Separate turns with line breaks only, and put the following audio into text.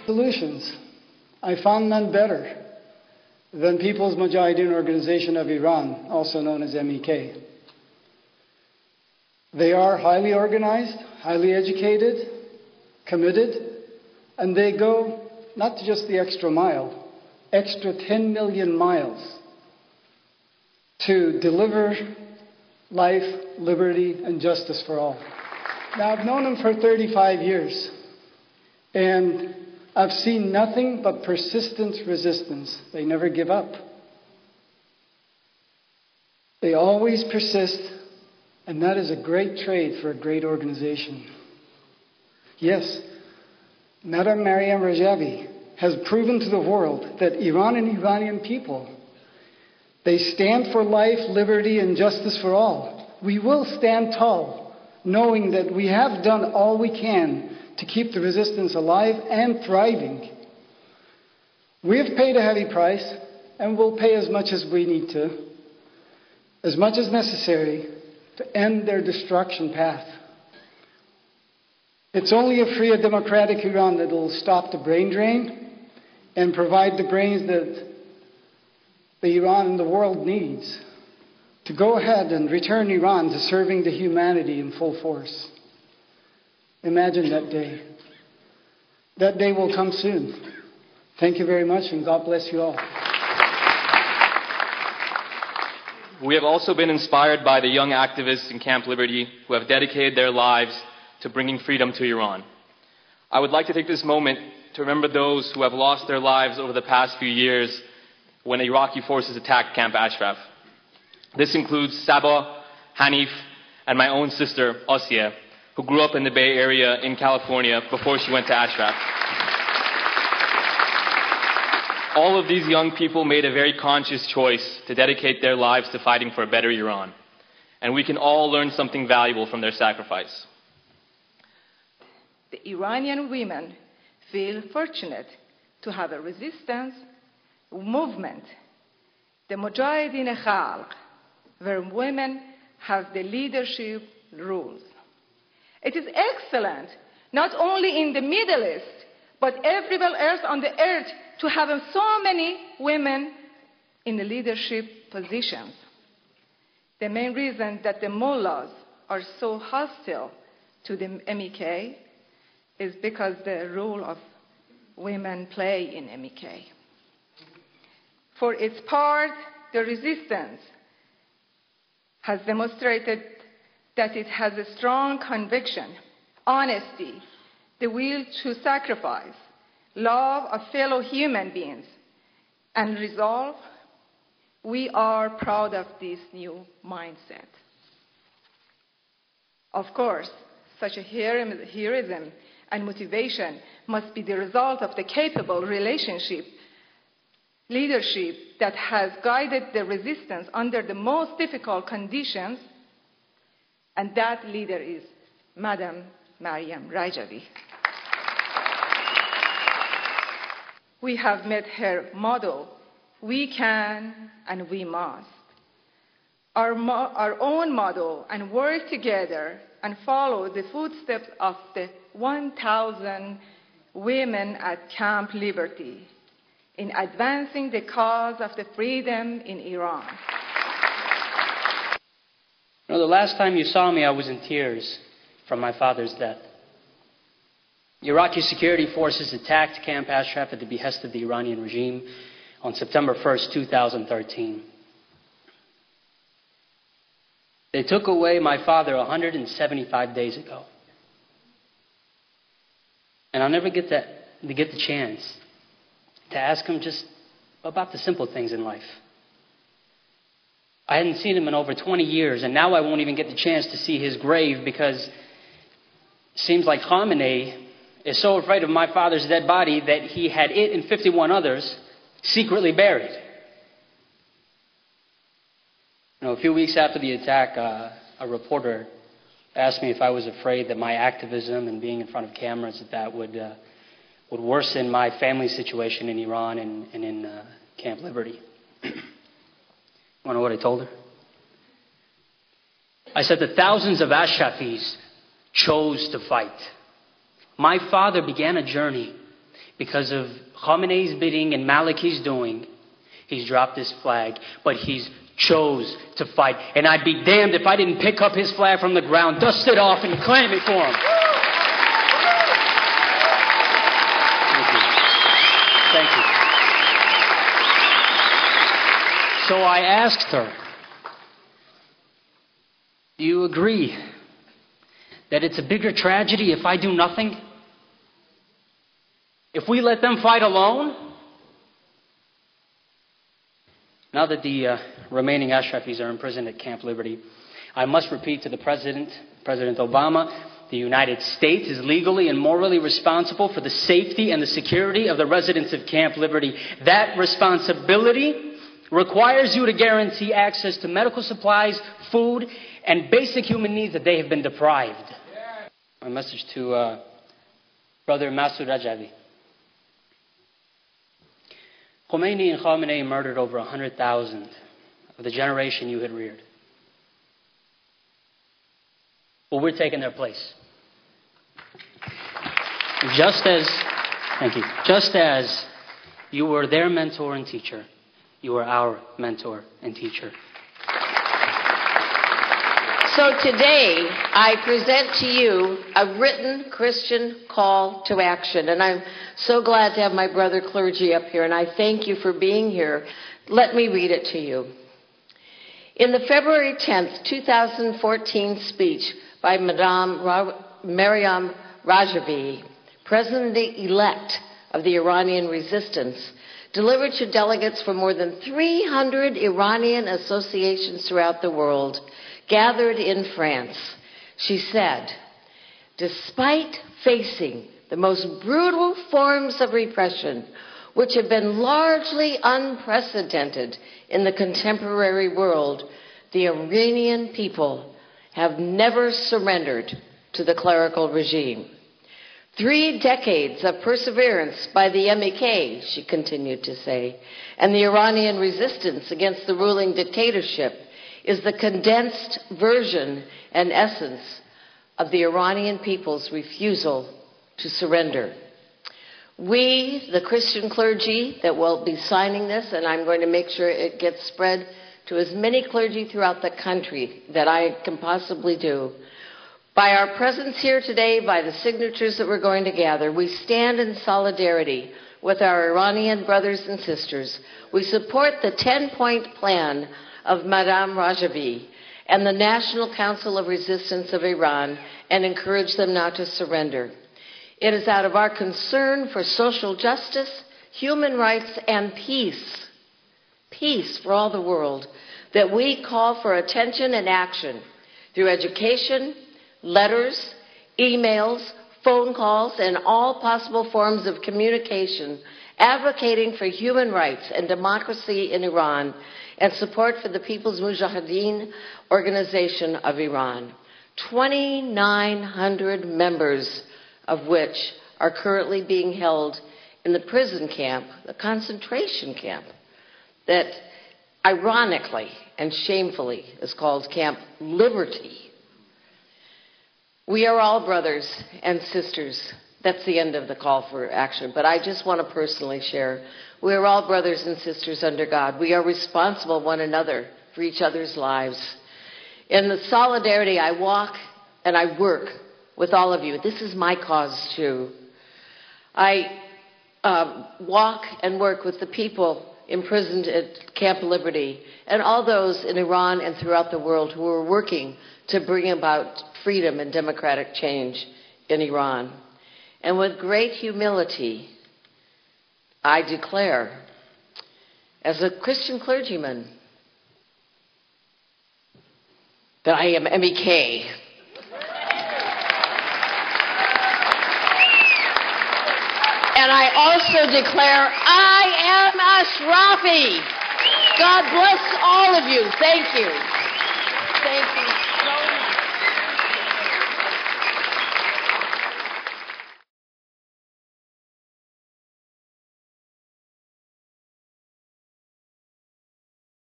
Solutions. I found none better than People's Mujahideen Organization of Iran, also known as MEK. They are highly organized, highly educated, committed, and they go not just the extra mile, extra 10 million miles to deliver life, liberty, and justice for all. Now, I've known them for 35 years, and I've seen nothing but persistent resistance. They never give up. They always persist, and that is a great trait for a great organization. Yes, Madam Maryam Rajavi has proven to the world that Iran and Iranian people, they stand for life, liberty, and justice for all. We will stand tall, knowing that we have done all we can to keep the resistance alive and thriving. We have paid a heavy price, and will pay as much as we need to, as much as necessary, to end their destruction path. It's only a free and democratic Iran that will stop the brain drain and provide the brains that the Iran and the world needs to go ahead and return Iran to serving the humanity in full force. Imagine that day. That day will come soon. Thank you very much, and God bless you all.
We have also been inspired by the young activists in Camp Liberty who have dedicated their lives to bringing freedom to Iran. I would like to take this moment to remember those who have lost their lives over the past few years when Iraqi forces attacked Camp Ashraf. This includes Sabah, Hanif, and my own sister, Ossia, who grew up in the Bay Area in California before she went to Ashraf. All of these young people made a very conscious choice to dedicate their lives to fighting for a better Iran. And we can all learn something valuable from their sacrifice.
The Iranian women feel fortunate to have a resistance movement, the Mujahideen Khalq, where women have the leadership roles. It is excellent, not only in the Middle East, but everywhere else on the earth, to have so many women in the leadership positions. The main reason that the mullahs are so hostile to the MEK is because the role of women play in MEK. For its part, the resistance has demonstrated that it has a strong conviction, honesty, the will to sacrifice, love of fellow human beings, and resolve. We are proud of this new mindset. Of course, such a heroism and motivation must be the result of the capable leadership that has guided the resistance under the most difficult conditions, and that leader is Madam Maryam Rajavi. We have met her motto, we can and we must. Our own motto, and work together and follow the footsteps of the 1,000 women at Camp Liberty in advancing the cause of the freedom in Iran.
You know, the last time you saw me, I was in tears from my father's death. Iraqi security forces attacked Camp Ashraf at the behest of the Iranian regime on September 1st, 2013. They took away my father 175 days ago. And I'll never get the chance to ask him just about the simple things in life. I hadn't seen him in over 20 years, and now I won't even get the chance to see his grave because it seems like Khamenei is so afraid of my father's dead body that he had it and 51 others secretly buried. You know, a few weeks after the attack, a reporter asked me if I was afraid that my activism and being in front of cameras that would worsen my family situation in Iran and in Camp Liberty. You want to know what I told her? I said that thousands of Ashrafis chose to fight. My father began a journey Because of Khamenei's bidding and Maliki's doing, he's dropped his flag, but he's chose to fight. And I'd be damned if I didn't pick up his flag from the ground, dust it off, and claim it for him. Thank you. So I asked her, do you agree that it's a bigger tragedy if I do nothing? If we let them fight alone? Now that the remaining Ashrafis are imprisoned at Camp Liberty, I must repeat to the President Obama, the United States is legally and morally responsible for the safety and the security of the residents of Camp Liberty. That responsibility requires you to guarantee access to medical supplies, food, and basic human needs that they have been deprived. My message to Brother Masoud Rajavi. Khomeini and Khamenei murdered over 100,000 of the generation you had reared. Well, we're taking their place. Just as you were their mentor and teacher, you were our mentor and teacher.
So today, I present to you a written Christian call to action. And I'm so glad to have my brother clergy up here, and I thank you for being here. Let me read it to you. In the February 10th, 2014 speech by Madame Maryam Rajavi, President-elect of the Iranian resistance, delivered to delegates from more than 300 Iranian associations throughout the world, gathered in France, she said, despite facing the most brutal forms of repression, which have been largely unprecedented in the contemporary world, the Iranian people have never surrendered to the clerical regime. 3 decades of perseverance by the MEK, she continued to say, and the Iranian resistance against the ruling dictatorship is the condensed version and essence of the Iranian people's refusal to surrender. We, the Christian clergy that will be signing this, and I'm going to make sure it gets spread to as many clergy throughout the country that I can possibly do, by our presence here today, by the signatures that we're going to gather, we stand in solidarity with our Iranian brothers and sisters. We support the 10-point plan of Madame Rajavi and the National Council of Resistance of Iran and encourage them not to surrender. It is out of our concern for social justice, human rights, and peace for all the world, that we call for attention and action through education, letters, emails, phone calls, and all possible forms of communication, advocating for human rights and democracy in Iran and support for the People's Mujahideen Organization of Iran. 2,900 members of which are currently being held in the prison camp, the concentration camp, that ironically and shamefully is called Camp Liberty. We are all brothers and sisters. That's the end of the call for action. But I just want to personally share, we are all brothers and sisters under God. We are responsible one another for each other's lives. In the solidarity, I walk and I work with all of you. This is my cause too. I walk and work with the people imprisoned at Camp Liberty and all those in Iran and throughout the world who are working to bring about freedom and democratic change in Iran. And with great humility, I declare, as a Christian clergyman, that I am MEK. And I also declare, I am Ashrafi. God bless all of you. Thank you. Thank you.